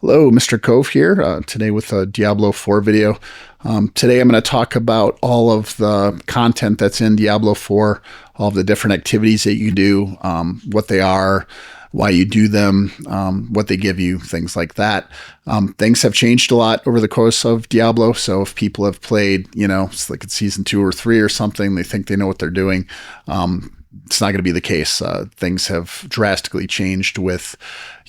Hello, MrkoVe here, today with a Diablo 4 video. Today I'm going to talk about all of the content that's in Diablo 4, all of the different activities that you do, what they are, why you do them, what they give you, things like that. Things have changed a lot over the course of Diablo, so if people have played, it's like it's Season 2 or 3 or something, they think they know what they're doing. It's not going to be the case. Things have drastically changed with,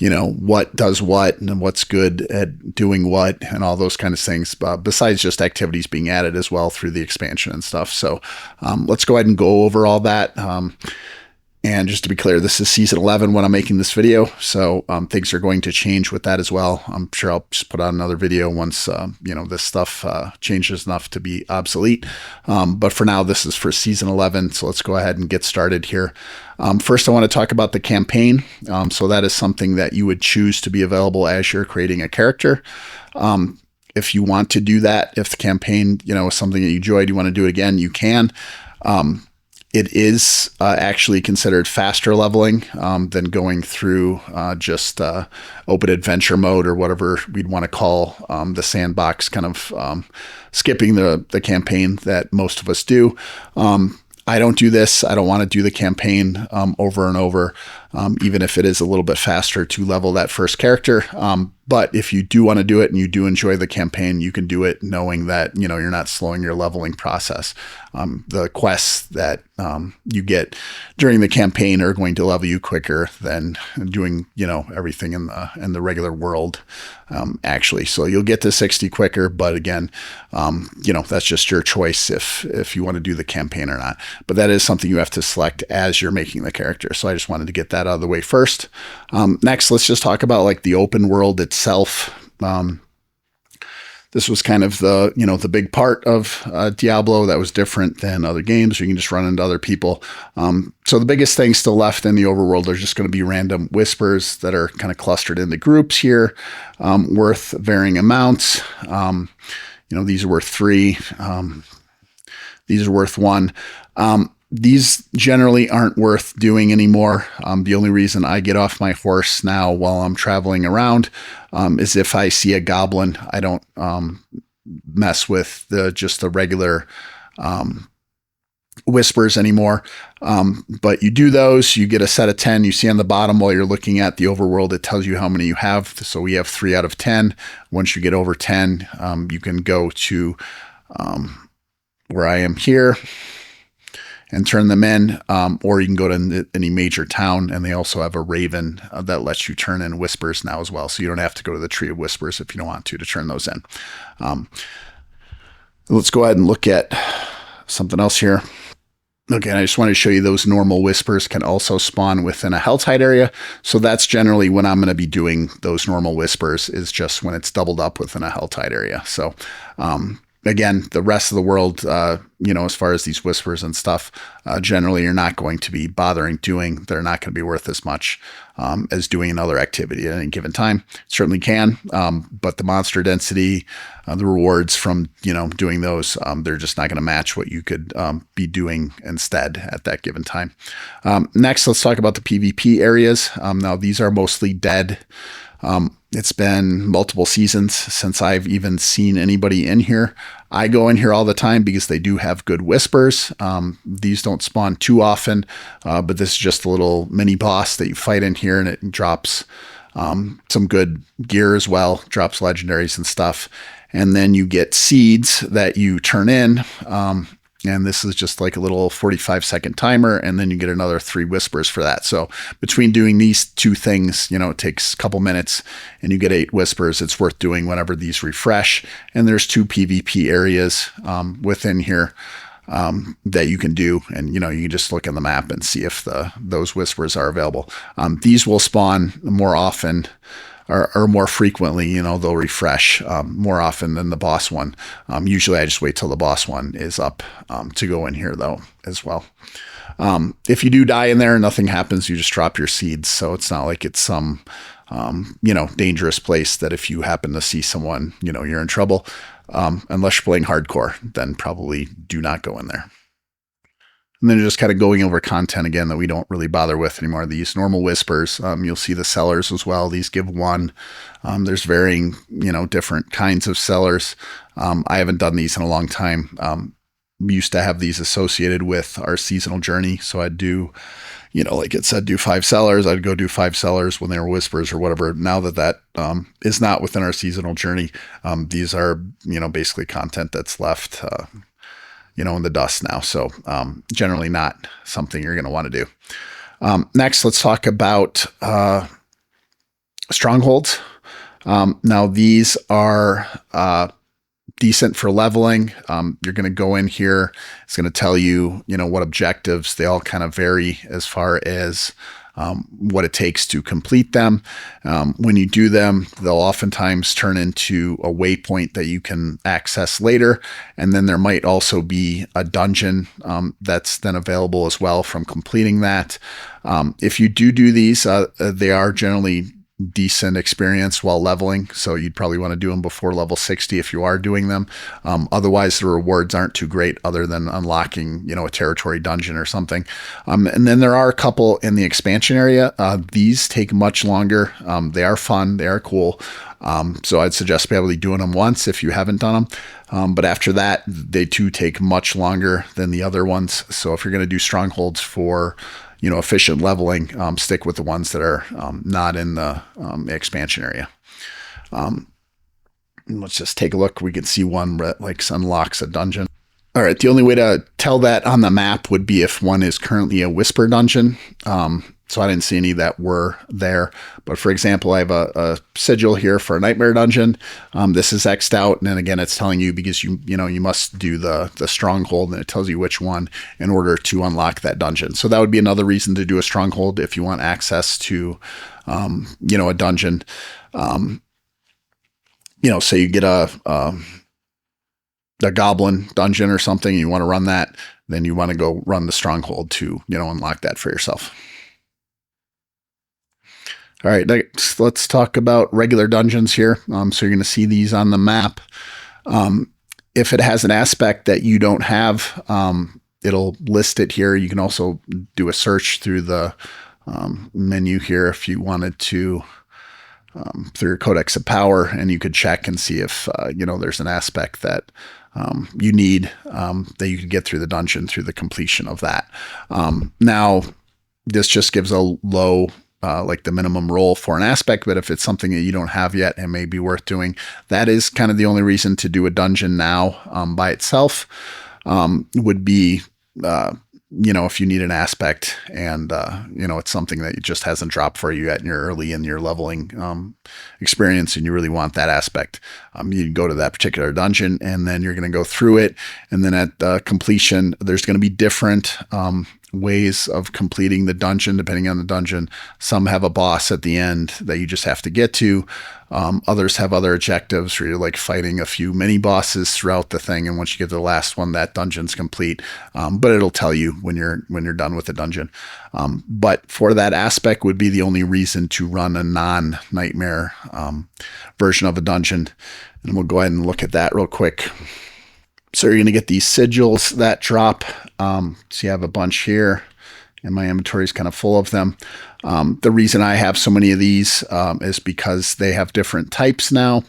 what does what and what's good at doing what and all those kind of things, besides just activities being added as well through the expansion and stuff. So let's go ahead and go over all that. And just to be clear, this is Season 11 when I'm making this video, so things are going to change with that as well. I'm sure I'll just put out another video once, this stuff changes enough to be obsolete. But for now, this is for Season 11, so let's go ahead and get started here. First, I want to talk about the campaign. So that is something that you would choose to be available as you're creating a character. If you want to do that, if the campaign, is something that you enjoyed, you want to do it again, you can. It is actually considered faster leveling than going through just open adventure mode or whatever we'd want to call the sandbox, kind of skipping the campaign that most of us do. I don't do this. I don't want to do the campaign over and over, even if it is a little bit faster to level that first character. But if you do want to do it and you do enjoy the campaign, you can do it knowing that, you're not slowing your leveling process. The quests that you get during the campaign are going to level you quicker than doing, everything in the regular world, actually. So you'll get to 60 quicker, but again, that's just your choice if you want to do the campaign or not. But that is something you have to select as you're making the character. So I just wanted to get that out of the way first. Next, let's just talk about like the open world itself. This was kind of the big part of Diablo that was different than other games. You can just run into other people. So the biggest thing still left in the overworld are just going to be random whispers that are kind of clustered into groups here, worth varying amounts. These are worth 3. These are worth 1. These generally aren't worth doing anymore. The only reason I get off my horse now while I'm traveling around is if I see a goblin. I don't mess with just the regular whispers anymore. But you do those, you get a set of 10. You see on the bottom while you're looking at the overworld, it tells you how many you have. So we have 3 out of 10. Once you get over 10, you can go to where I am here and turn them in, or you can go to any major town, and they also have a raven that lets you turn in whispers now as well. So you don't have to go to the Tree of Whispers if you don't want to turn those in. Let's go ahead and look at something else here. Okay, I just wanted to show you those normal whispers can also spawn within a Helltide area. So that's generally when I'm going to be doing those normal whispers, is just when it's doubled up within a Helltide area. So, again, the rest of the world, as far as these whispers and stuff, generally you're not going to be bothering doing. They're not going to be worth as much as doing another activity at any given time. Certainly can, but the monster density, the rewards from, doing those, they're just not going to match what you could be doing instead at that given time. Next, let's talk about the PvP areas. Now, these are mostly dead. It's been multiple seasons since I've even seen anybody in here. I go in here all the time because they do have good whispers. These don't spawn too often, but this is just a little mini boss that you fight in here, and it drops some good gear as well, drops legendaries and stuff. And then you get seeds that you turn in. And this is just like a little 45-second timer, and then you get another 3 whispers for that. So between doing these 2 things, it takes a couple minutes, and you get 8 whispers. It's worth doing whenever these refresh. And there's 2 PvP areas within here that you can do. And, you can just look in the map and see if those whispers are available. These will spawn more often, or more frequently, they'll refresh more often than the boss one. Usually I just wait till the boss one is up to go in here though as well. If you do die in there and nothing happens, you just drop your seeds. So it's not like it's some, dangerous place that if you happen to see someone, you're in trouble. Unless you're playing hardcore, then probably do not go in there. And then just kind of going over content again that we don't really bother with anymore. These normal whispers, you'll see the Cellars as well. These give 1. There's varying, different kinds of Cellars. I haven't done these in a long time. We used to have these associated with our seasonal journey. So I'd do, like it said, do 5 Cellars. I'd go do 5 Cellars when they were whispers or whatever. Now that is not within our seasonal journey, these are, basically content that's left, in the dust now. So generally not something you're going to want to do. Next, let's talk about Strongholds. Now, these are decent for leveling. You're going to go in here. It's going to tell you, what objectives. They all kind of vary as far as what it takes to complete them. When you do them, they'll oftentimes turn into a waypoint that you can access later. And then there might also be a dungeon that's then available as well from completing that. If you do these, they are generally decent experience while leveling. So you'd probably want to do them before level 60 if you are doing them. Otherwise, the rewards aren't too great other than unlocking, a territory dungeon or something. And then there are a couple in the expansion area. These take much longer. They are fun. They are cool. So I'd suggest probably doing them once if you haven't done them. But after that, they too take much longer than the other ones. So if you're going to do Strongholds for efficient leveling, stick with the ones that are not in the expansion area. Let's just take a look. We can see one that unlocks a dungeon. All right. The only way to tell that on the map would be if one is currently a whisper dungeon. So I didn't see any that were there. But for example, I have a sigil here for a nightmare dungeon. This is X'd out. And then again, it's telling you because you must do the stronghold, and it tells you which one in order to unlock that dungeon. So that would be another reason to do a stronghold if you want access to, a dungeon. Say you get a goblin dungeon or something, and you want to run that, then you want to go run the stronghold to, unlock that for yourself. All right, next, let's talk about regular dungeons here. So you're going to see these on the map. If it has an aspect that you don't have, it'll list it here. You can also do a search through the menu here if you wanted to, through your Codex of Power, and you could check and see if, there's an aspect that you need that you could get through the dungeon through the completion of that. Now, this just gives a low the minimum roll for an aspect, but if it's something that you don't have yet and may be worth doing, that is kind of the only reason to do a dungeon now by itself. Would be, if you need an aspect and, it's something that just hasn't dropped for you yet and you're early in your leveling experience and you really want that aspect, you go to that particular dungeon and then you're going to go through it. And then at completion, there's going to be different ways of completing the dungeon depending on the dungeon. Some have a boss at the end that you just have to get to. Others have other objectives where you're fighting a few mini bosses throughout the thing, and once you get to the last one, that dungeon's complete. But it'll tell you when you're done with the dungeon. But for that aspect would be the only reason to run a non-nightmare version of a dungeon. And we'll go ahead and look at that real quick. So you're going to get these sigils that drop. So you have a bunch here, and my inventory is kind of full of them. The reason I have so many of these is because they have different types now.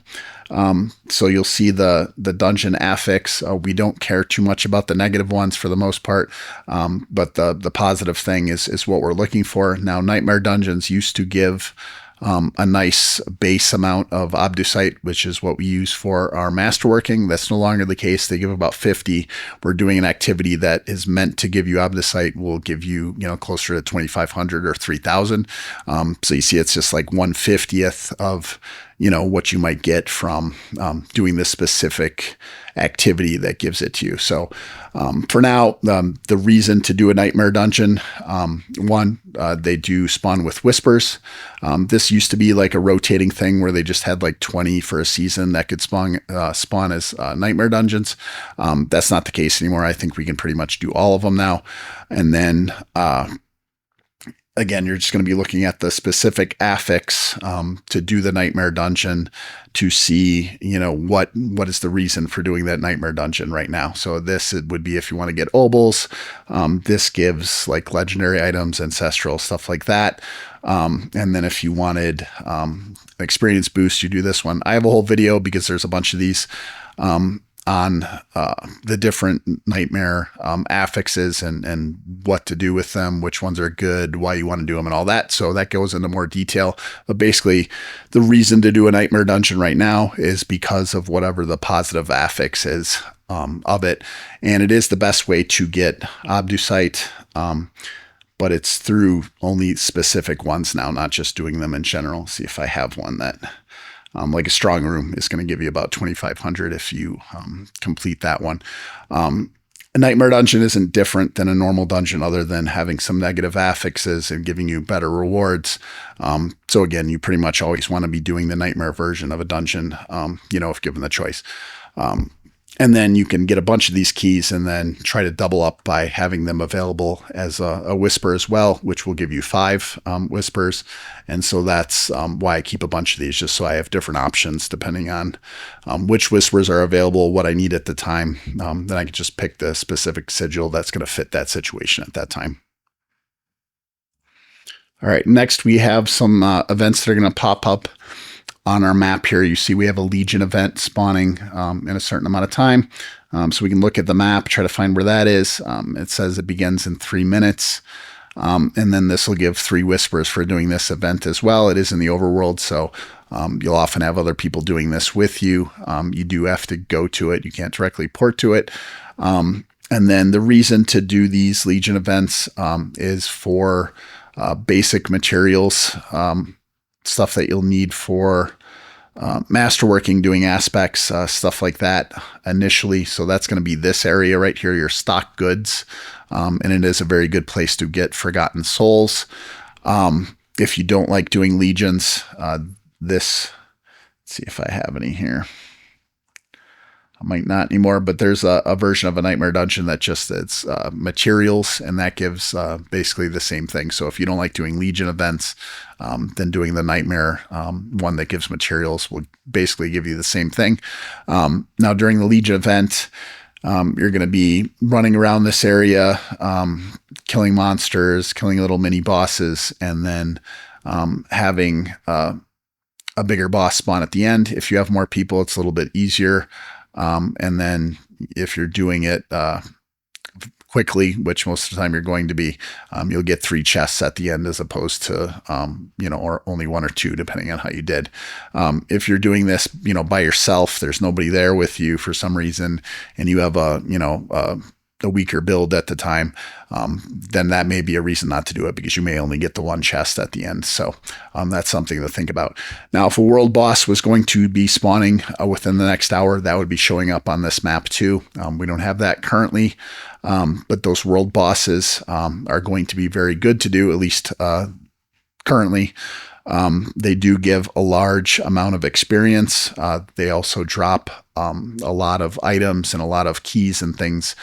So you'll see the dungeon affix. We don't care too much about the negative ones for the most part, but the positive thing is what we're looking for. Now, nightmare dungeons used to give a nice base amount of Obdusite, which is what we use for our masterworking. That's no longer the case. They give about 50. We're doing an activity that is meant to give you Obdusite will give you, closer to 2,500 or 3,000. So you see, it's just 1/50th of, what you might get from doing this specific activity that gives it to you. So for now, the reason to do a nightmare dungeon, one, they do spawn with whispers. This used to be a rotating thing where they just had 20 for a season that could spawn as nightmare dungeons. That's not the case anymore. I think we can pretty much do all of them now. And then again, you're just going to be looking at the specific affix to do the nightmare dungeon to see, what is the reason for doing that nightmare dungeon right now. So this it would be if you want to get Obols. This gives like legendary items, ancestral, stuff like that. And then if you wanted experience boost, you do this one. I have a whole video because there's a bunch of these on the different nightmare affixes and what to do with them, which ones are good, why you want to do them, and all that. So that goes into more detail. But basically, the reason to do a nightmare dungeon right now is because of whatever the positive affix is of it. And it is the best way to get Obducite, but it's through only specific ones now, not just doing them in general. See if I have one that... like a strong room is going to give you about 2,500 if you complete that one. A nightmare dungeon isn't different than a normal dungeon other than having some negative affixes and giving you better rewards. So again, you pretty much always want to be doing the nightmare version of a dungeon, if given the choice. And then you can get a bunch of these keys and then try to double up by having them available as a whisper as well, which will give you 5 whispers. And so that's why I keep a bunch of these, just so I have different options depending on which whispers are available, what I need at the time. Then I can just pick the specific sigil that's going to fit that situation at that time. All right, next we have some events that are going to pop up on our map here. You see we have a Legion event spawning in a certain amount of time. So we can look at the map, try to find where that is. It says it begins in 3 minutes. And then this will give 3 whispers for doing this event as well. It is in the overworld, so you'll often have other people doing this with you. You do have to go to it. You can't directly port to it. And then the reason to do these Legion events is for basic materials, stuff that you'll need for masterworking, doing aspects, stuff like that initially. So that's going to be this area right here, your stock goods. And it is a very good place to get Forgotten Souls. If you don't like doing legions, let's see if I have any here. I might not anymore, but there's a version of a nightmare dungeon that just it's materials, and that gives basically the same thing. So if you don't like doing legion events, then doing the nightmare one that gives materials will basically give you the same thing. Now during the legion event, you're going to be running around this area, killing monsters, killing little mini bosses, and then having a bigger boss spawn at the end. If you have more people, it's a little bit easier. And then if you're doing it quickly, which most of the time you're going to be, you'll get 3 chests at the end as opposed to, or only 1 or 2, depending on how you did. If you're doing this, by yourself, there's nobody there with you for some reason, and you have a weaker build at the time, then that may be a reason not to do it, because you may only get the 1 chest at the end. So that's something to think about. Now, if a world boss was going to be spawning within the next hour, that would be showing up on this map too. We don't have that currently, but those world bosses are going to be very good to do, at least currently. They do give a large amount of experience. They also drop a lot of items and a lot of keys and things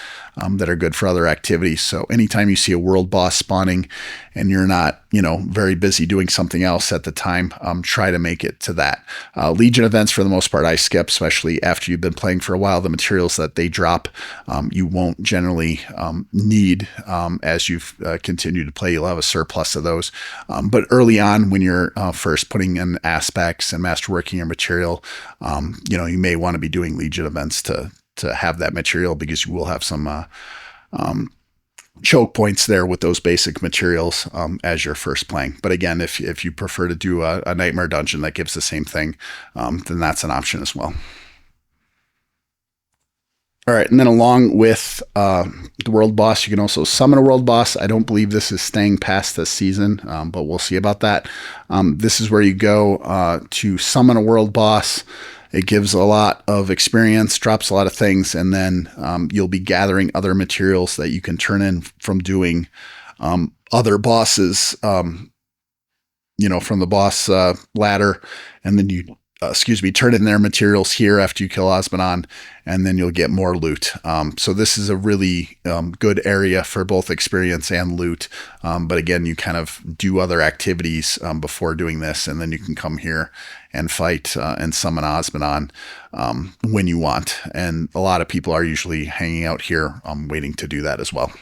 that are good for other activities. So anytime you see a world boss spawning and you're not, very busy doing something else at the time, try to make it to that. Legion events, for the most part, I skip, especially after you've been playing for a while. The materials that they drop, you won't generally need as you've continued to play. You'll have a surplus of those. But early on, when you're first putting in aspects and masterworking your material, you may want to be doing Legion events to have that material, because you will have some choke points there with those basic materials as you're first playing. But again, if you prefer to do a nightmare dungeon that gives the same thing, then that's an option as well. All right, and then along with the world boss, you can also summon a world boss. I don't believe this is staying past this season, but we'll see about that. This is where you go to summon a world boss. It gives a lot of experience, drops a lot of things, and then you'll be gathering other materials that you can turn in from doing other bosses, from the boss ladder. And then you turn in their materials here after you kill Osmodon, and then you'll get more loot. So this is a really good area for both experience and loot. But again, you kind of do other activities before doing this, and then you can come here and fight and summon Osmodon when you want. And a lot of people are usually hanging out here waiting to do that as well.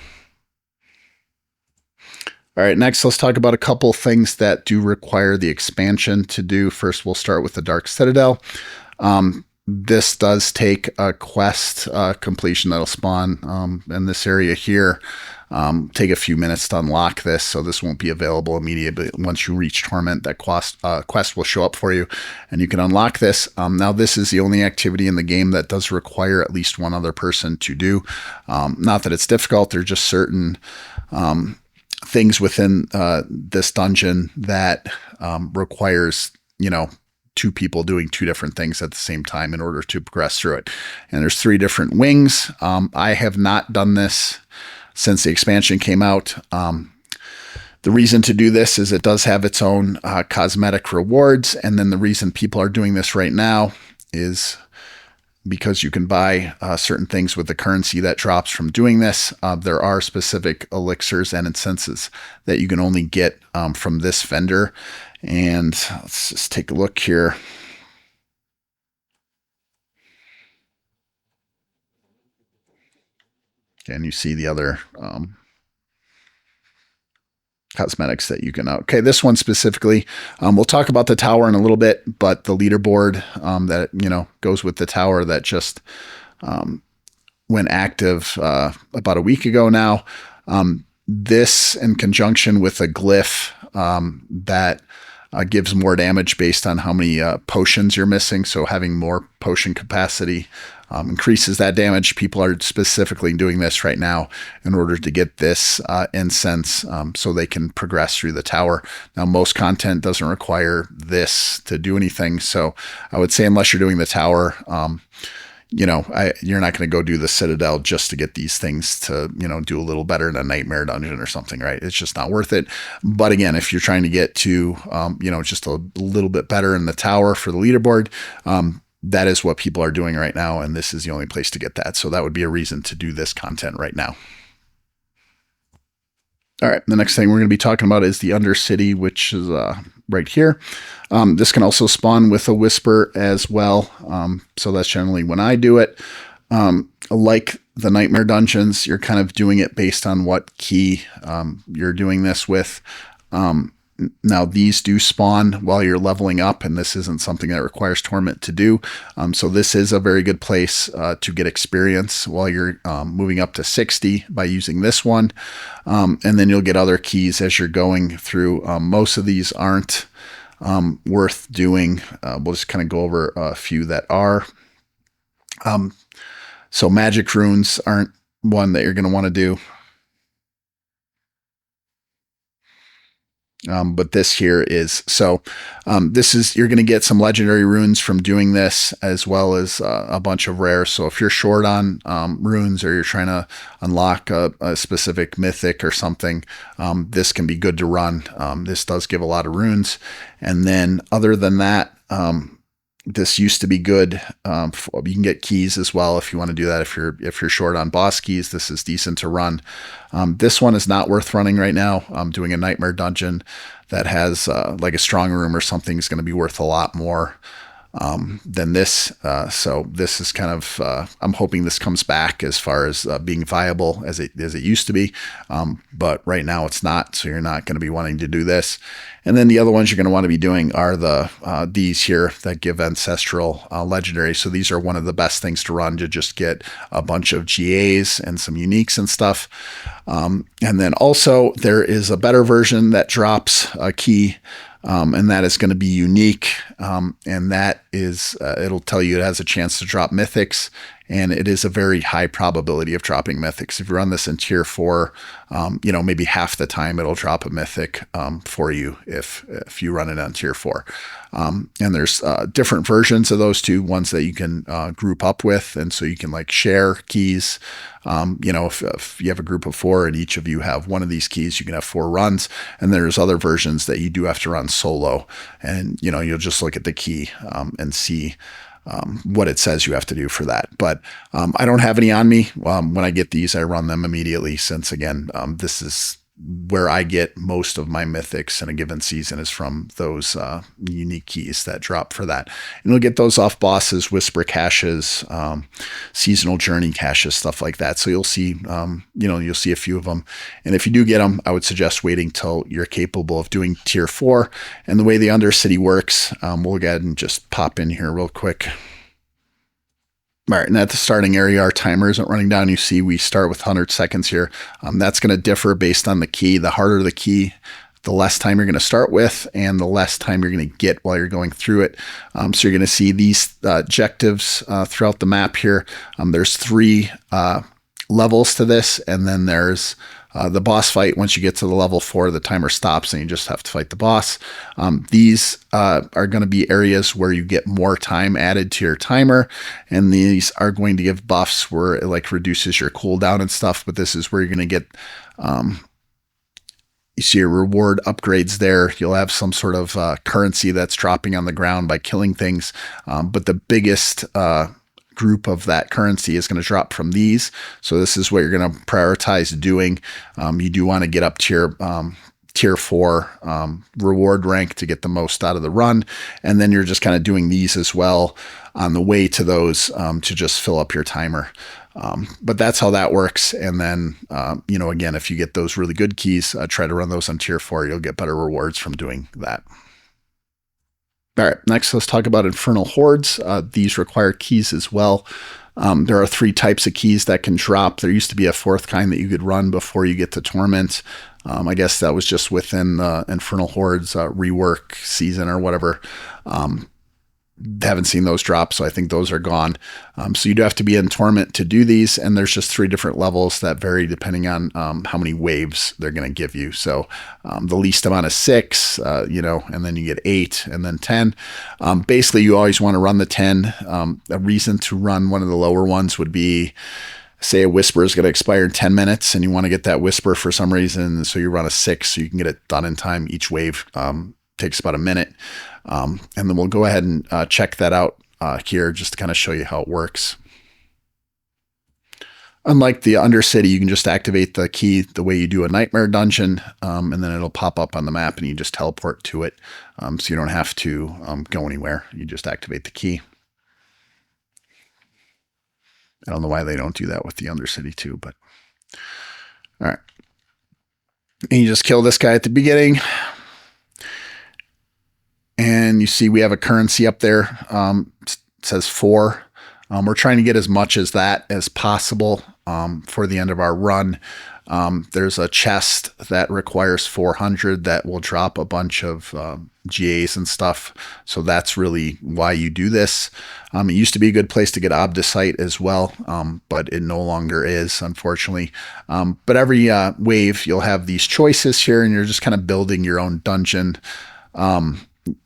All right, next let's talk about a couple things that do require the expansion to do. First, we'll start with the Dark Citadel. This does take a quest completion that'll spawn in this area here. Take a few minutes to unlock this, so this won't be available immediately. Once you reach Torment, that quest will show up for you, and you can unlock this. Now, this is the only activity in the game that does require at least one other person to do. Not that it's difficult, they're just certain things within this dungeon that requires, two people doing two different things at the same time in order to progress through it. And there's 3 different wings. I have not done this since the expansion came out. The reason to do this is it does have its own cosmetic rewards. And then the reason people are doing this right now is because you can buy certain things with the currency that drops from doing this. There are specific elixirs and incenses that you can only get from this vendor. And let's just take a look here. And you see the other cosmetics that you can. Okay, this one specifically, we'll talk about the tower in a little bit, but the leaderboard that goes with the tower that just went active about a week ago now. This in conjunction with a glyph that gives more damage based on how many potions you're missing. So having more potion capacity increases that damage. People are specifically doing this right now in order to get this incense so they can progress through the tower. Now, most content doesn't require this to do anything. So I would say unless you're doing the tower, you're not going to go do the Citadel just to get these things to, do a little better in a nightmare dungeon or something, right? It's just not worth it. But again, if you're trying to get to, just a little bit better in the tower for the leaderboard, that is what people are doing right now. And this is the only place to get that. So that would be a reason to do this content right now. All right, the next thing we're going to be talking about is the Undercity, which is right here. This can also spawn with a Whisper as well. So that's generally when I do it. Like the Nightmare Dungeons, you're kind of doing it based on what key you're doing this with. Now, these do spawn while you're leveling up, and this isn't something that requires Torment to do. So this is a very good place to get experience while you're moving up to 60 by using this one. And then you'll get other keys as you're going through. Most of these aren't worth doing. We'll just kind of go over a few that are. So magic runes aren't one that you're going to want to do. But this here is. So this is, you're going to get some legendary runes from doing this, as well as a bunch of rare. So if you're short on runes, or you're trying to unlock a specific mythic or something, this can be good to run. This does give a lot of runes. And then other than that, this used to be good. You can get keys as well if you want to do that. If you're short on boss keys, this is decent to run. This one is not worth running right now. Doing a nightmare dungeon that has like a strong room or something is going to be worth a lot more than this. So this is kind of, I'm hoping this comes back as far as being viable as it used to be. But right now it's not, so you're not going to be wanting to do this. And then the other ones you're going to want to be doing are these here that give ancestral legendary. So these are one of the best things to run, to just get a bunch of GAs and some uniques and stuff. And then also there is a better version that drops a key, and that is going to be unique. And that is, it'll tell you it has a chance to drop mythics and it is a very high probability of dropping mythics. If you run this in tier 4, you know, maybe half the time it'll drop a mythic for you if you run it on tier 4. And there's different versions of those two, ones that you can group up with, and so you can like share keys. You know, if you have a group of 4 and each of you have one of these keys, you can have 4 runs. And there's other versions that you do have to run solo, and you know, you'll just look at the key and see what it says you have to do for that. But I don't have any on me. When I get these, I run them immediately, since again, this is where I get most of my mythics in a given season, is from those unique keys that drop for that. And you'll get those off bosses, whisper caches, seasonal journey caches, stuff like that. So you'll see, you know, you'll see a few of them. And if you do get them, I would suggest waiting till you're capable of doing tier 4. And the way the Undercity works, we'll go ahead and just pop in here real quick. All right, and at the starting area, our timer isn't running down. You see we start with 100 seconds here. That's going to differ based on the key. The harder the key, the less time you're going to start with, and the less time you're going to get while you're going through it. So you're going to see these objectives throughout the map here. There's 3 levels to this, and then there's the boss fight. Once you get to the level 4, the timer stops and you just have to fight the boss. These are going to be areas where you get more time added to your timer, and these are going to give buffs where it like reduces your cooldown and stuff. But this is where you're going to get, you see your reward upgrades there. You'll have some sort of currency that's dropping on the ground by killing things. But the biggest group of that currency is going to drop from these. So this is what you're going to prioritize doing. You do want to get up to your tier 4 reward rank to get the most out of the run. And then you're just kind of doing these as well on the way to those to just fill up your timer. But that's how that works. And then, you know, again, if you get those really good keys, try to run those on tier 4. You'll get better rewards from doing that. All right, next let's talk about Infernal Hordes. These require keys as well. There are 3 types of keys that can drop. There used to be a 4th kind that you could run before you get to Torment. I guess that was just within the Infernal Hordes rework season or whatever. Haven't seen those drop, so I think those are gone. So you do have to be in Torment to do these, and there's just 3 different levels that vary depending on how many waves they're going to give you. So the least amount is 6, you know, and then you get 8 and then 10. Basically, you always want to run the 10. A reason to run one of the lower ones would be, say a whisper is going to expire in 10 minutes and you want to get that whisper for some reason. So you run a 6 so you can get it done in time. Each wave takes about a minute. And then we'll go ahead and check that out here just to kind of show you how it works. Unlike the Undercity, you can just activate the key the way you do a Nightmare dungeon, and then it'll pop up on the map and you just teleport to it. So you don't have to go anywhere. You just activate the key. I don't know why they don't do that with the Undercity too, but all right. And you just kill this guy at the beginning. And you see we have a currency up there. It says 4. We're trying to get as much as that as possible for the end of our run. There's a chest that requires 400 that will drop a bunch of GAs and stuff. So that's really why you do this. It used to be a good place to get Obdicite as well, but it no longer is, unfortunately. But every wave, you'll have these choices here, and you're just kind of building your own dungeon.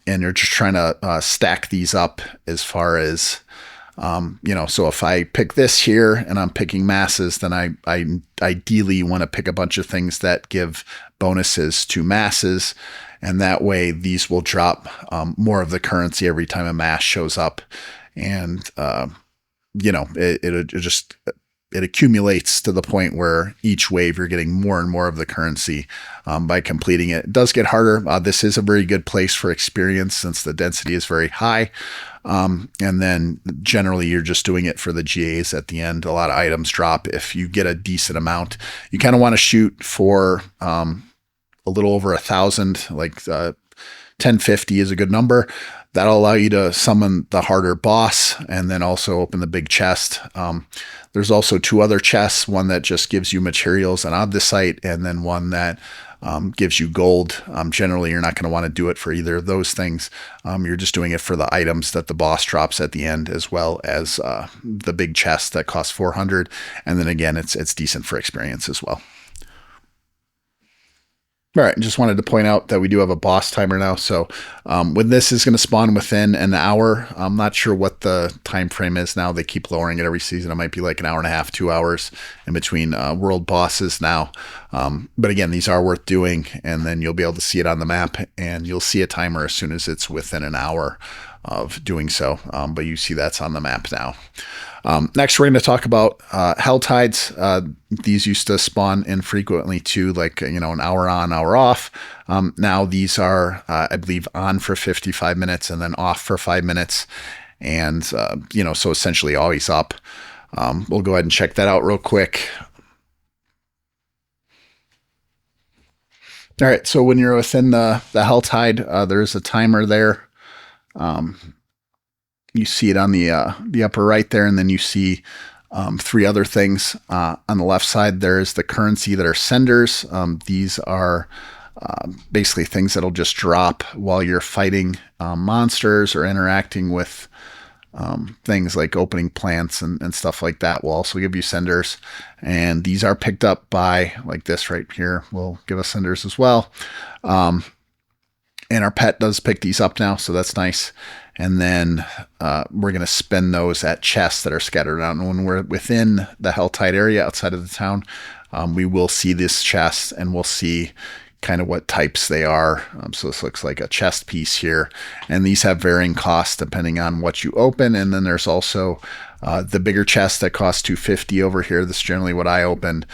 And you're just trying to stack these up as far as, you know, so if I pick this here and I'm picking masses, then I ideally want to pick a bunch of things that give bonuses to masses. And that way these will drop more of the currency every time a mass shows up. And, you know, it accumulates to the point where each wave you're getting more and more of the currency by completing it. It does get harder. This is a very good place for experience since the density is very high. And then generally you're just doing it for the GAs at the end. A lot of items drop if you get a decent amount. You kind of want to shoot for a little over 1,000, like 1050 is a good number. That'll allow you to summon the harder boss and then also open the big chest. There's also 2 other chests, one that just gives you materials and Obdicite, and then one that gives you gold. Generally, you're not going to want to do it for either of those things. You're just doing it for the items that the boss drops at the end, as well as the big chest that costs 400. And then again, it's decent for experience as well. All right, just wanted to point out that we do have a boss timer now. So when this is going to spawn within an hour, I'm not sure what the time frame is now. They keep lowering it every season. It might be like an hour and a half, 2 hours in between world bosses now. But again, these are worth doing, and then you'll be able to see it on the map, and you'll see a timer as soon as it's within an hour of doing so. But you see that's on the map now. Next, we're going to talk about Helltides. These used to spawn infrequently too, like, an hour on, hour off. Now these are, I believe, on for 55 minutes and then off for 5 minutes. And, so essentially always up. We'll go ahead and check that out real quick. All right, so when you're within the Helltide, there's a timer there. You see it on the upper right there, and then you see 3 other things. On the left side, there's the currency that are senders. These are basically things that'll just drop while you're fighting monsters or interacting with things like opening plants and stuff like that will also give you senders. And these are picked up by, like this right here, will give us senders as well. And our pet does pick these up now, so that's nice. And then we're going to spin those at chests that are scattered around. And when we're within the Helltide area outside of the town, we will see this chest, and we'll see kind of what types they are. So this looks like a chest piece here. And these have varying costs depending on what you open. And then there's also the bigger chest that costs 250 over here. This is generally what I opened.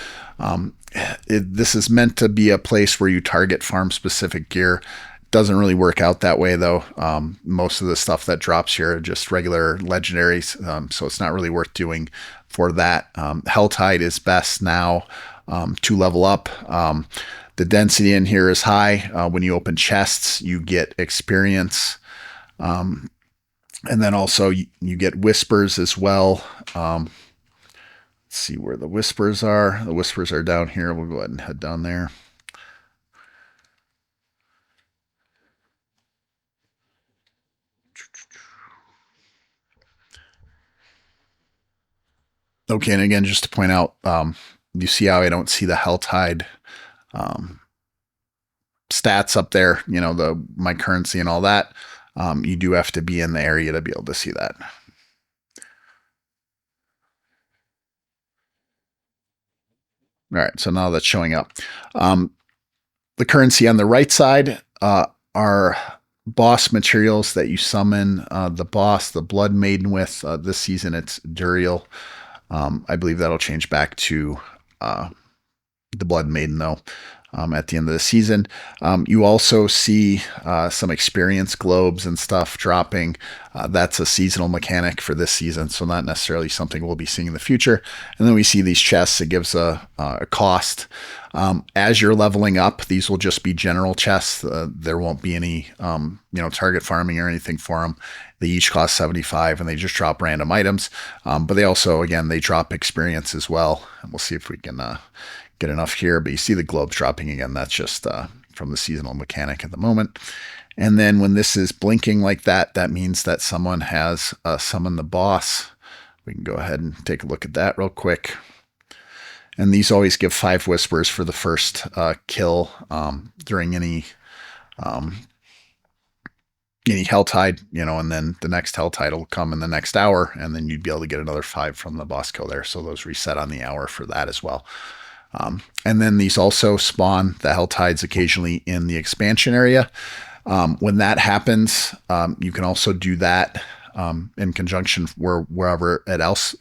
This is meant to be a place where you target farm-specific gear. Doesn't really work out that way, though. Most of the stuff that drops here are just regular legendaries, so it's not really worth doing for that. Helltide is best now to level up. The density in here is high. When you open chests, you get experience. And then also you get whispers as well. Let's see where the whispers are. The whispers are down here. We'll go ahead and head down there. Okay, and again, just to point out, you see how I don't see the Helltide stats up there, my currency and all that. You do have to be in the area to be able to see that. All right, so now that's showing up. The currency on the right side are boss materials that you summon the boss, the Blood Maiden with. This season it's Duriel. I believe that'll change back to the Blood Maiden, though, at the end of the season. You also see some experience globes and stuff dropping. That's a seasonal mechanic for this season, so not necessarily something we'll be seeing in the future. And then we see these chests. It gives a cost. As you're leveling up, these will just be general chests. There won't be any, target farming or anything for them. They each cost 75, and they just drop random items. But they also, again, they drop experience as well. And we'll see if we can get enough here. But you see the globes dropping again. That's just from the seasonal mechanic at the moment. And then when this is blinking like that, that means that someone has summoned the boss. We can go ahead and take a look at that real quick. And these always give 5 whispers for the first kill during any Helltide, and then the next Helltide will come in the next hour, and then you'd be able to get another 5 from the boss kill there. So those reset on the hour for that as well. And then these also spawn the Helltides occasionally in the expansion area. When that happens, you can also do that in conjunction wherever it else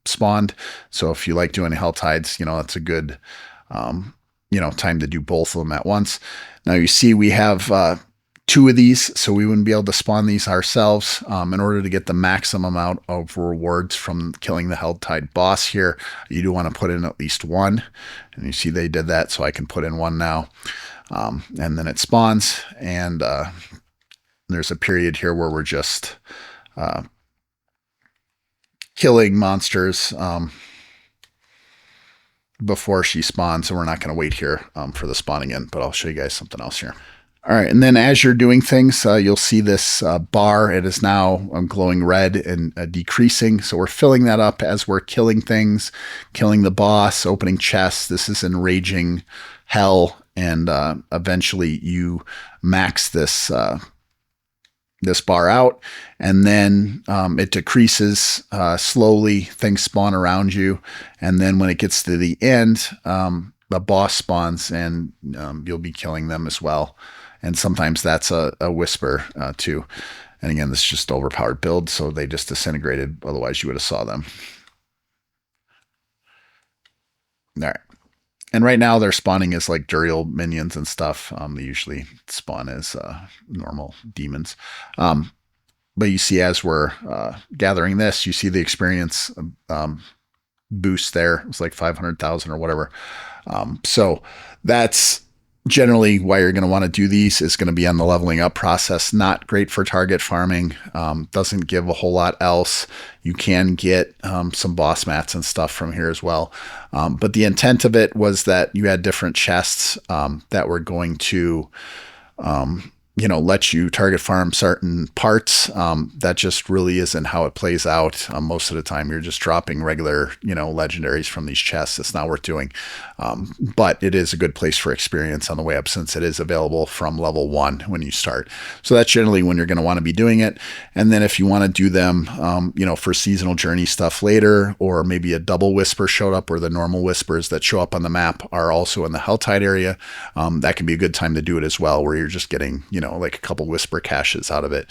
spawned. So if you like doing Helltides, that's a good time to do both of them at once. Now you see we have 2 of these, so we wouldn't be able to spawn these ourselves. In order to get the maximum amount of rewards from killing the Helltide boss here, you do want to put in at least 1. And you see they did that, so I can put in 1 now. And then it spawns, and there's a period here where we're just killing monsters before she spawns, and we're not going to wait here for the spawning in, but I'll show you guys something else here. All right, and then as you're doing things, you'll see this bar. It is now glowing red and decreasing. So we're filling that up as we're killing things, killing the boss, opening chests. This is enraging hell, and eventually you max this this bar out, and then it decreases slowly. Things spawn around you, and then when it gets to the end, the boss spawns, and you'll be killing them as well. And sometimes that's a whisper too. And again, this is just overpowered build, so they just disintegrated. Otherwise, you would have saw them. All right. And right now they're spawning as like Duriel minions and stuff. They usually spawn as normal demons. But you see, as we're gathering this, you see the experience boost there. It was like 500,000 or whatever. So that's generally why you're going to want to do these. Is going to be on the leveling up process. Not great for target farming. Doesn't give a whole lot else. You can get some boss mats and stuff from here as well. But the intent of it was that you had different chests that were going to let you target farm certain parts. That just really isn't how it plays out. Most of the time you're just dropping regular, legendaries from these chests. It's not worth doing. But it is a good place for experience on the way up, since it is available from level 1 when you start. So that's generally when you're going to want to be doing it. And then if you want to do them, for seasonal journey stuff later, or maybe a double whisper showed up, or the normal whispers that show up on the map are also in the Helltide area, that can be a good time to do it as well, where you're just getting, like a couple whisper caches out of it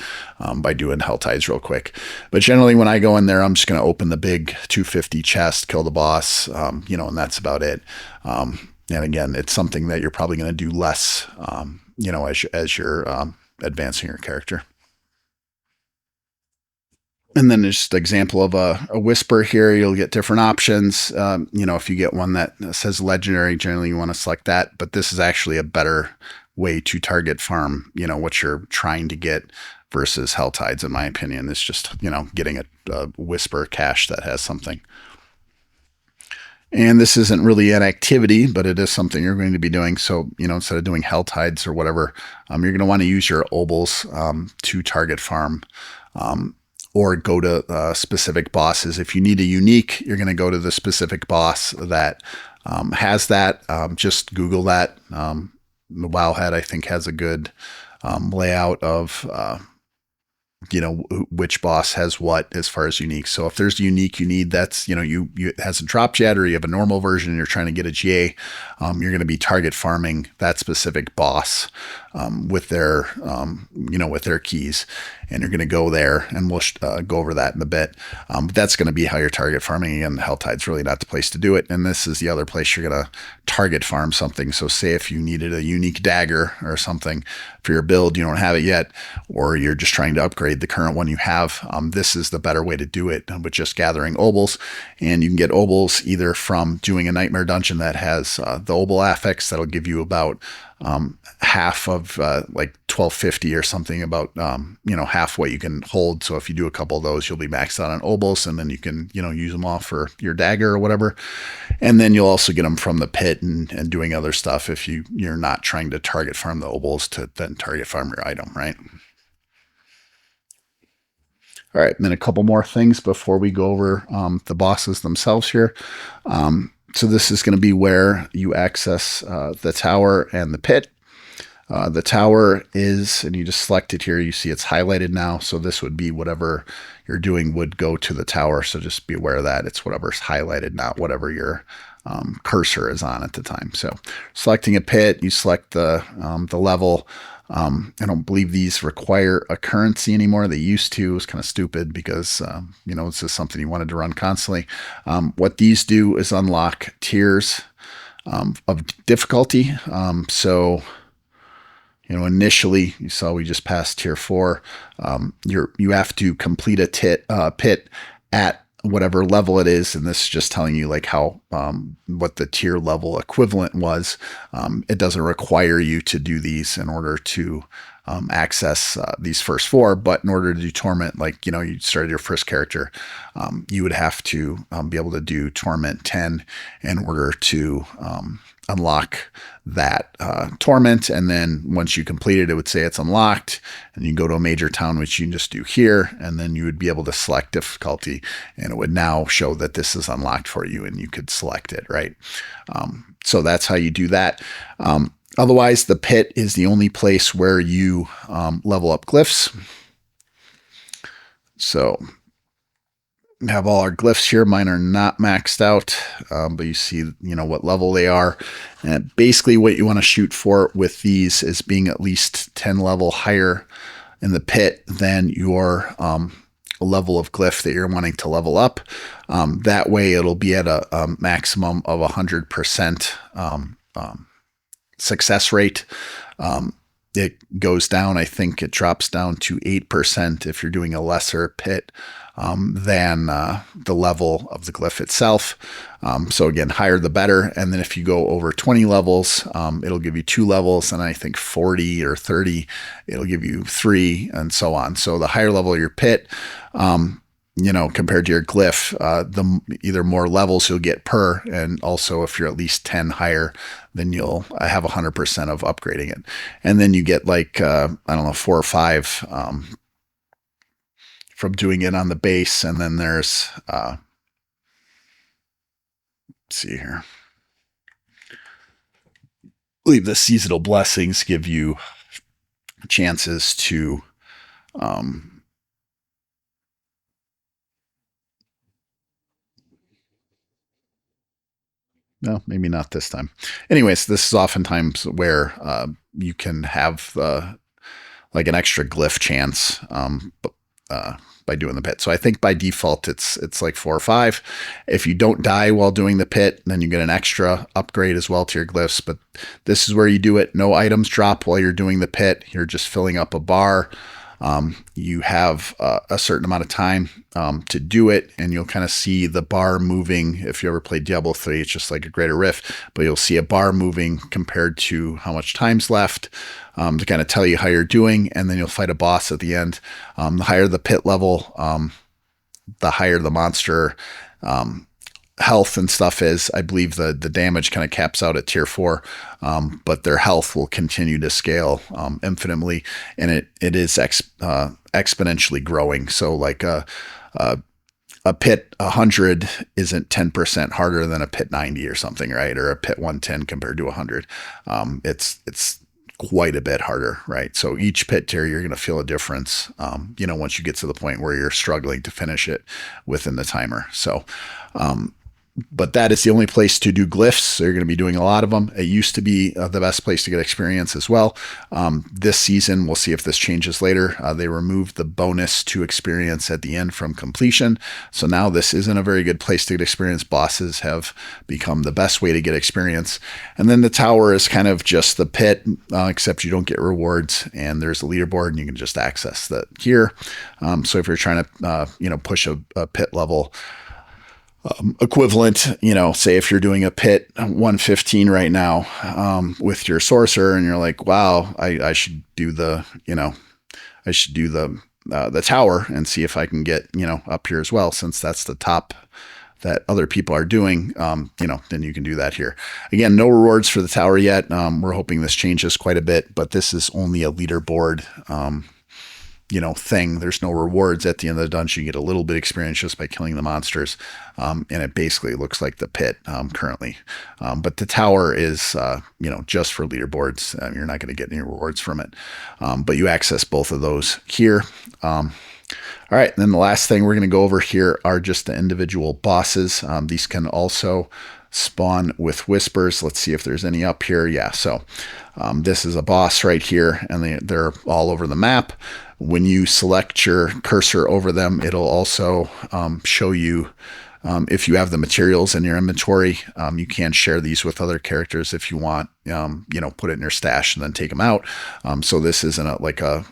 by doing Helltides real quick. But generally when I go in there, I'm just going to open the big 250 chest, kill the boss, and that's about it. And again, it's something that you're probably going to do less, as you're advancing your character. And then just an example of a whisper here. You'll get different options. If you get one that says legendary, generally you want to select that. But this is actually a better way to target farm, what you're trying to get, versus Helltides, in my opinion. It's just, getting a whisper cache that has something. And this isn't really an activity, but it is something you're going to be doing. So, instead of doing Helltides or whatever, you're going to want to use your Obols to target farm, or go to specific bosses. If you need a unique, you're going to go to the specific boss that has that. Just Google that. The Wowhead, I think, has a good layout of which boss has what as far as unique. So if there's unique you need, that's, it hasn't dropped yet, or you have a normal version and you're trying to get a GA, you're going to be target farming that specific boss with their, with their keys. And you're going to go there, and we'll go over that in a bit. But that's going to be how you're target farming. And Helltide's really not the place to do it. And this is the other place you're going to target farm something. So say if you needed a unique dagger or something for your build, you don't have it yet, or you're just trying to upgrade the current one you have, this is the better way to do it, with just gathering Obols. And you can get Obols either from doing a nightmare dungeon that has the Obol affix that'll give you about half of like 1250 or something, about half what you can hold. So if you do a couple of those, you'll be maxed out on Obols, and then you can use them all for your dagger or whatever. And then you'll also get them from the pit and doing other stuff if you're not trying to target farm the Obols to then target farm your item, right? All right, and then a couple more things before we go over the bosses themselves here. So this is going to be where you access the tower and the pit. The tower is, and you just select it here, you see it's highlighted now. So this would be whatever you're doing would go to the tower. So just be aware of that. It's whatever's highlighted, not whatever your cursor is on at the time. So selecting a pit, you select the level. I don't believe these require a currency anymore. They used to. It was kind of stupid because, this is something you wanted to run constantly. What these do is unlock tiers of difficulty. So, initially you saw we just passed tier 4. You have to complete a pit at whatever level it is, and this is just telling you like how what the tier level equivalent was. It doesn't require you to do these in order to access these first 4. But in order to do Torment, like, you started your first character, you would have to be able to do Torment 10 in order to unlock that Torment. And then once you complete it, it would say it's unlocked, and you go to a major town, which you can just do here, and then you would be able to select difficulty, and it would now show that this is unlocked for you, and you could select it, right? So that's how you do that. Otherwise, the pit is the only place where you level up glyphs. So we have all our glyphs here. Mine are not maxed out, but you see, what level they are. And basically what you want to shoot for with these is being at least 10 level higher in the pit than your level of glyph that you're wanting to level up. That way it'll be at a maximum of 100% success rate. It goes down, I think it drops down to 8% if you're doing a lesser pit than the level of the glyph itself. So again, higher the better. And then if you go over 20 levels, it'll give you 2 levels, and I think 40 or 30, it'll give you 3, and so on. So the higher level of your pit, compared to your glyph, the either more levels you'll get per, and also if you're at least 10 higher, then you'll have 100% of upgrading it. And then you get like, 4 or 5 from doing it on the base. And then there's, let's see here. I believe the seasonal blessings give you chances to, no, maybe not this time. Anyways, this is oftentimes where you can have like an extra glyph chance by doing the pit. So I think by default it's like 4 or 5. If you don't die while doing the pit, then you get an extra upgrade as well to your glyphs. But this is where you do it. No items drop while you're doing the pit. You're just filling up a bar. You have a certain amount of time to do it, and you'll kind of see the bar moving. If you ever played Diablo 3, it's just like a Greater Rift, but you'll see a bar moving compared to how much time's left to kind of tell you how you're doing, and then you'll fight a boss at the end. The higher the pit level, the higher the monster health and stuff is. I believe the damage kind of caps out at tier 4, but their health will continue to scale infinitely, and it is exponentially growing. So like a pit 100 isn't 10% harder than a pit 90 or something, right? Or a pit 110 compared to 100. It's quite a bit harder, right? So each pit tier, you're going to feel a difference, once you get to the point where you're struggling to finish it within the timer. So, but that is the only place to do glyphs. So you're going to be doing a lot of them. It used to be the best place to get experience as well. This season, we'll see if this changes later. They removed the bonus to experience at the end from completion. So now this isn't a very good place to get experience. Bosses have become the best way to get experience. And then the tower is kind of just the pit, except you don't get rewards. And there's a leaderboard, and you can just access that here. So if you're trying to, push a pit level equivalent, say if you're doing a pit 115 right now with your sorcerer, and you're like, wow, I should do the tower and see if I can get, up here as well, since that's the top that other people are doing, then you can do that here. Again, no rewards for the tower yet. We're hoping this changes quite a bit, but this is only a leaderboard thing. There's no rewards at the end of the dungeon. You get a little bit of experience just by killing the monsters. And it basically looks like the pit currently. But the tower is, just for leaderboards. You're not going to get any rewards from it. But you access both of those here. All right. And then the last thing we're going to go over here are just the individual bosses. These can also spawn with whispers. Let's see if there's any up here. Yeah. So this is a boss right here, and they're all over the map. When you select your cursor over them, it'll also show you if you have the materials in your inventory. You can share these with other characters if you want, put it in your stash and then take them out. So this isn't a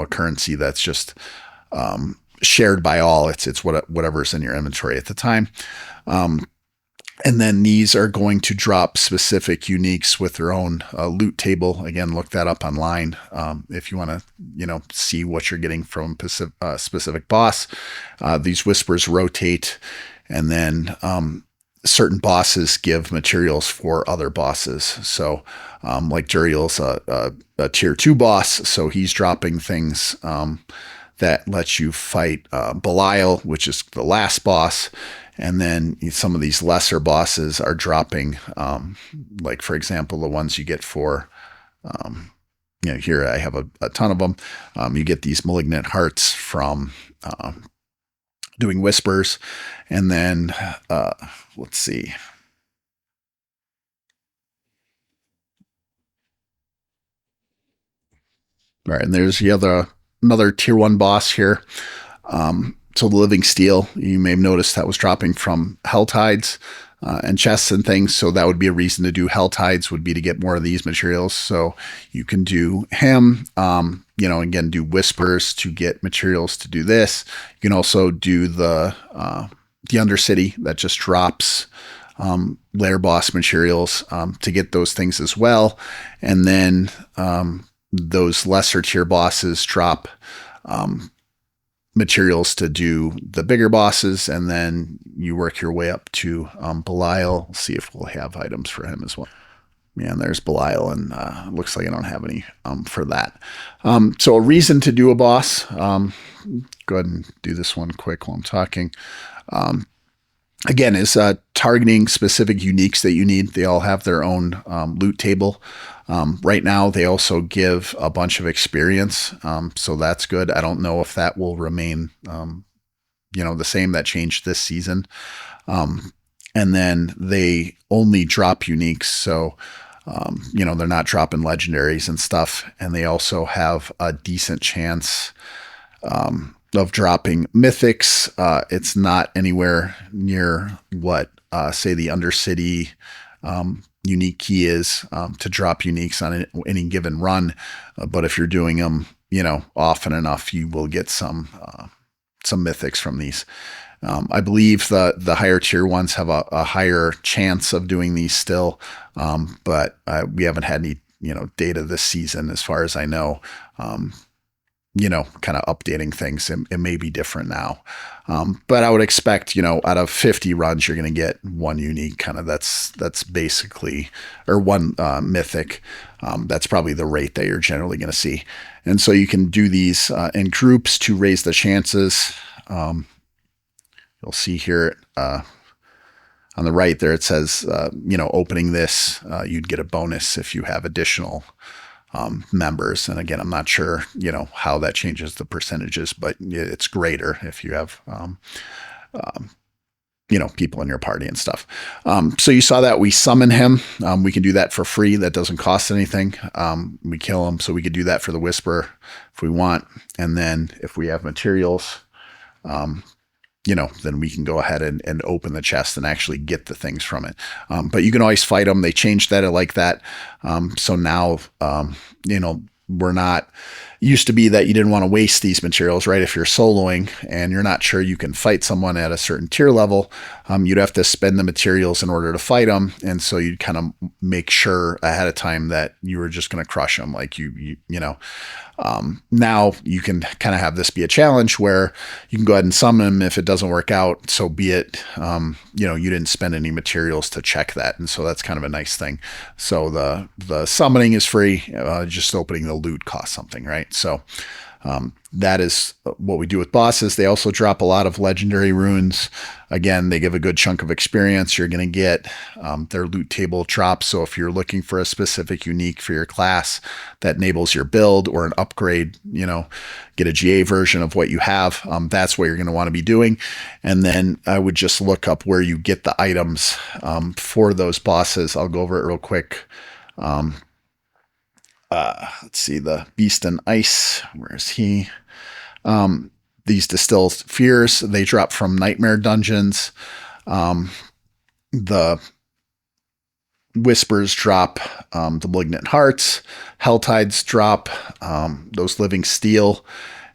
currency that's just shared by all. It's whatever's in your inventory at the time. And then these are going to drop specific uniques with their own loot table. Again, look that up online if you want to, see what you're getting from specific boss. These whispers rotate, and then certain bosses give materials for other bosses. So, like Duriel's a tier 2 boss, so he's dropping things that lets you fight Belial, which is the last boss. And then some of these lesser bosses are dropping, like, for example, the ones you get for, here I have a ton of them. You get these malignant hearts from doing whispers. And then, let's see. All right, and there's another tier 1 boss here. So the Living Steel, you may have noticed that was dropping from Helltides and chests and things. So that would be a reason to do Helltides, would be to get more of these materials. So you can do him, again, do whispers to get materials to do this. You can also do the Undercity that just drops lair boss materials to get those things as well. And then those lesser tier bosses drop materials to do the bigger bosses, and then you work your way up to Belial. See if we'll have items for him as well. Yeah, and there's Belial, and looks like I don't have any for that. So a reason to do a boss. Go ahead and do this one quick while I'm talking. Again, is targeting specific uniques that you need. They all have their own loot table. Right now, they also give a bunch of experience, so that's good. I don't know if that will remain, the same. That changed this season. And then they only drop uniques, so they're not dropping legendaries and stuff. And they also have a decent chance of dropping mythics. It's not anywhere near what, say, the Undercity unique key is to drop uniques on any given run. But if you're doing them, often enough, you will get some mythics from these. I believe the higher tier ones have a higher chance of doing these still, but we haven't had any data this season, as far as I know. Kind of updating things. It may be different now. But I would expect, out of 50 runs, you're going to get one unique that's basically, or one mythic. That's probably the rate that you're generally going to see. And so you can do these in groups to raise the chances. You'll see here on the right there, it says, opening this, you'd get a bonus if you have additional members. And again, I'm not sure, how that changes the percentages, but it's greater if you have, people in your party and stuff. So you saw that we summon him. We can do that for free. That doesn't cost anything. We kill him. So we could do that for the Whisper if we want. And then if we have materials, then we can go ahead and open the chest and actually get the things from it. But you can always fight them. They changed that like that. So now, we're not, used to be that you didn't want to waste these materials, right? If you're soloing and you're not sure you can fight someone at a certain tier level, you'd have to spend the materials in order to fight them. And so you'd kind of make sure ahead of time that you were just going to crush them. Like now you can kind of have this be a challenge where you can go ahead and summon them. If it doesn't work out, so be it. You didn't spend any materials to check that. And so that's kind of a nice thing. So the summoning is free. Just opening the loot costs something, right? So that is what we do with bosses. They also drop a lot of legendary runes. Again, they give a good chunk of experience. You're going to get their loot table drops. So if you're looking for a specific unique for your class that enables your build or an upgrade, get a GA version of what you have, that's what you're going to want to be doing. And then I would just look up where you get the items for those bosses. I'll go over it real quick. Let's see, the Beast and Ice. Where is he? These Distilled Fears, they drop from Nightmare Dungeons. The Whispers drop the Malignant Hearts. Helltides drop those Living Steel.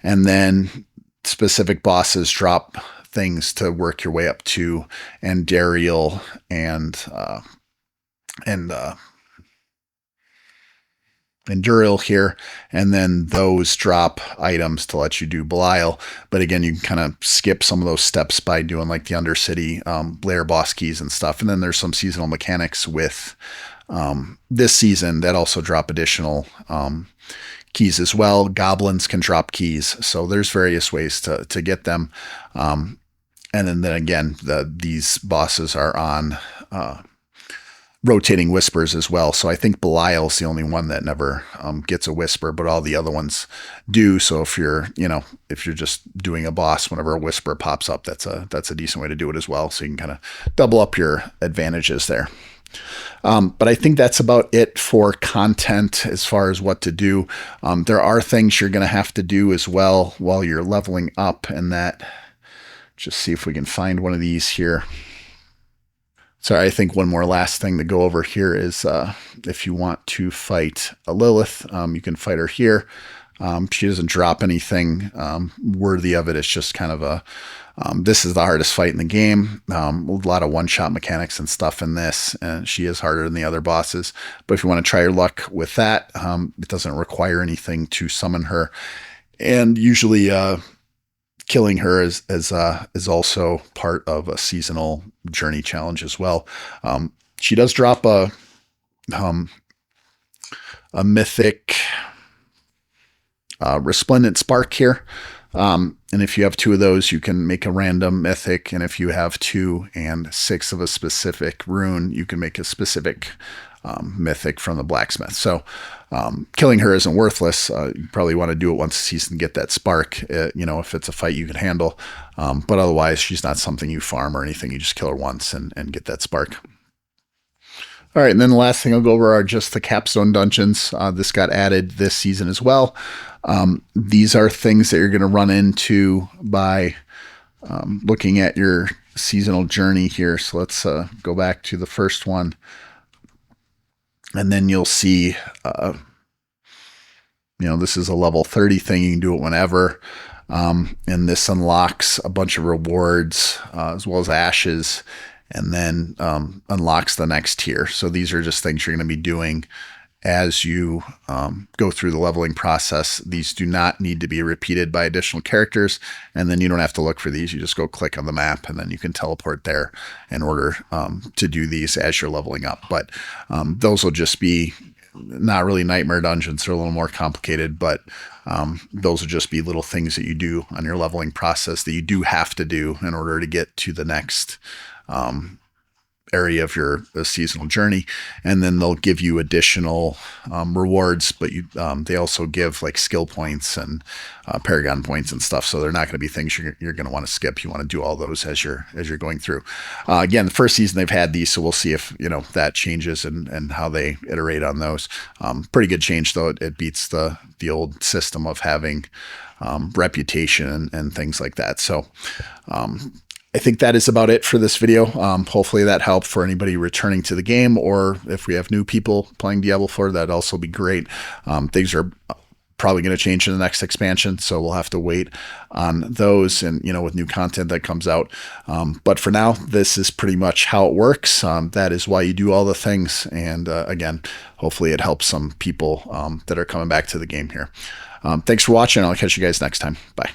And then specific bosses drop things to work your way up to Andariel and Enduril here, and then those drop items to let you do Belial. But again, you can kind of skip some of those steps by doing like the Undercity layer boss keys and stuff. And then there's some seasonal mechanics with this season that also drop additional keys as well. Goblins can drop keys, so there's various ways to get them. And then again, these bosses are on rotating whispers as well. So I think Belial's the only one that never gets a whisper, but all the other ones do. So if you're just doing a boss, whenever a whisper pops up, that's a decent way to do it as well. So you can kind of double up your advantages there. But I think that's about it for content as far as what to do. There are things you're going to have to do as well while you're leveling up, and that, just see if we can find one of these here. Sorry, I think one more last thing to go over here is if you want to fight a Lilith, you can fight her here. She doesn't drop anything worthy of it. It's just kind of a, this is the hardest fight in the game. A lot of one-shot mechanics and stuff in this, and she is harder than the other bosses. But if you want to try your luck with that, it doesn't require anything to summon her. And usually killing her is also part of a seasonal journey challenge as well. She does drop a mythic resplendent spark here. And if you have 2 of those, you can make a random mythic. And if you have 2 and 6 of a specific rune, you can make a specific mythic from the blacksmith. So killing her isn't worthless. You probably want to do it once a season, get that spark, if it's a fight you can handle. But otherwise, she's not something you farm or anything. You just kill her once and get that spark. All right, and then the last thing I'll go over are just the Capstone dungeons. This got added this season as well. These are things that you're going to run into by looking at your seasonal journey here. So let's go back to the first one. And then you'll see, this is a level 30 thing. You can do it whenever. And this unlocks a bunch of rewards as well as ashes, and then unlocks the next tier. So these are just things you're going to be doing as you go through the leveling process. These do not need to be repeated by additional characters, and then you don't have to look for these. You just go click on the map, and then you can teleport there in order to do these as you're leveling up. But those will just be not really nightmare dungeons. They're a little more complicated, but those will just be little things that you do on your leveling process that you do have to do in order to get to the next area of your seasonal journey. And then they'll give you additional rewards, but they also give like skill points and paragon points and stuff. So they're not going to be things you're going to want to skip. You want to do all those as you're going through. Again, the first season they've had these, so we'll see if that changes and how they iterate on those. Pretty good change though. It beats the old system of having reputation and things like that. So I think that is about it for this video. Hopefully that helped for anybody returning to the game, or if we have new people playing Diablo 4, that'd also be great. Things are probably going to change in the next expansion, so we'll have to wait on those and, with new content that comes out. But for now, this is pretty much how it works. That is why you do all the things. And again, hopefully it helps some people that are coming back to the game here. Thanks for watching. I'll catch you guys next time. Bye.